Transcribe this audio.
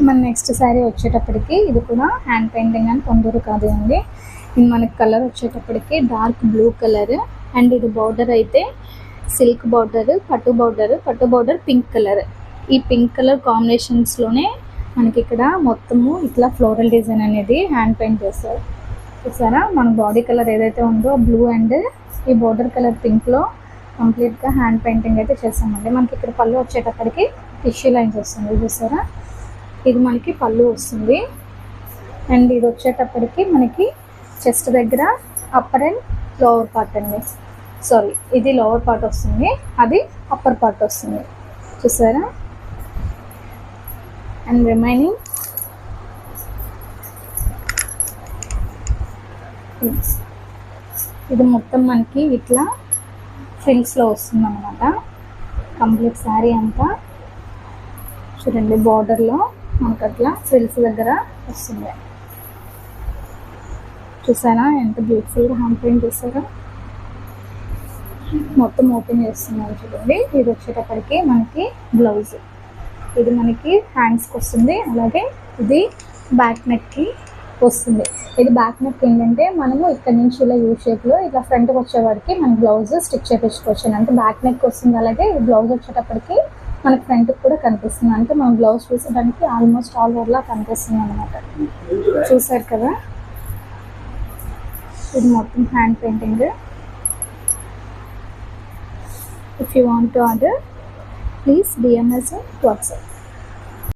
మన నెక్స్ట్ శారీ వచ్చేటప్పటికి ఇది కూడా హ్యాండ్ పెయింటింగ్ అని కొందరు కాదు అండి. ఇది మనకి కలర్ వచ్చేటప్పటికి డార్క్ బ్లూ కలర్ అండ్ ఇది బార్డర్ అయితే సిల్క్ బార్డర్, పట్టు బార్డర్ పింక్ కలర్. ఈ పింక్ కలర్ కాంబినేషన్స్లోనే మనకి ఇక్కడ మొత్తము ఇట్లా ఫ్లోరల్ డిజైన్ అనేది హ్యాండ్ పెయింట్ చేస్తారు. చూసారా మన బాడీ కలర్ ఏదైతే ఉందో బ్లూ అండ్ ఈ బార్డర్ కలర్ పింక్లో కంప్లీట్గా హ్యాండ్ పెయింటింగ్ అయితే చేస్తామండి. మనకి ఇక్కడ పళ్ళు వచ్చేటప్పటికి టిష్యూ లైన్స్ వస్తుంది. చూసారా ఇది మనకి పళ్ళు వస్తుంది. అండ్ ఇది వచ్చేటప్పటికి మనకి చెస్ట్ దగ్గర అప్పర్ అండ్ లోవర్ పార్ట్ అండి. సారీ ఇది లోవర్ పార్ట్ వస్తుంది, అది అప్పర్ పార్ట్ వస్తుంది. చూసారా అండ్ రిమైనింగ్ ఇది మొత్తం మనకి ఇట్లా ఫ్రిల్స్లో వస్తుంది అన్నమాట. కంప్లీట్ శారీ అంతా చూడండి బార్డర్లో మనకు అట్లా ఫ్రిల్స్ దగ్గర వస్తుంది. చూసారా ఎంత బ్యూటిఫుల్గా హ్యాండ్ పెయింట్ చేస్తారో. మొత్తం ఓపెన్ చేస్తున్నాను చూడండి. ఇది వచ్చేటప్పటికి మనకి బ్లౌజ్, ఇది మనకి హ్యాండ్స్కి వస్తుంది, అలాగే ఇది బ్యాక్ నెక్కి వస్తుంది. ఇది బ్యాక్ నెక్ ఏంటంటే మనము ఇక్కడ నుంచి ఇలా యూ షేప్లో ఇట్లా ఫ్రంట్కి వచ్చేవాడికి మన బ్లౌజ్ స్టిచ్ చేయించుకోవచ్చు. అంటే బ్యాక్ నెక్ వస్తుంది, అలాగే ఈ బ్లౌజ్ వచ్చేటప్పటికి మనకి ఫ్రంట్కి కూడా కనిపిస్తుంది. అంటే మనం బ్లౌజ్ చూసేదానికి ఆల్మోస్ట్ ఆల్ ఓవర్లా కనిపిస్తుంది అనమాట. చూసారు కదా ఇది మొత్తం hand painting. If you want to order, please DM us on WhatsApp.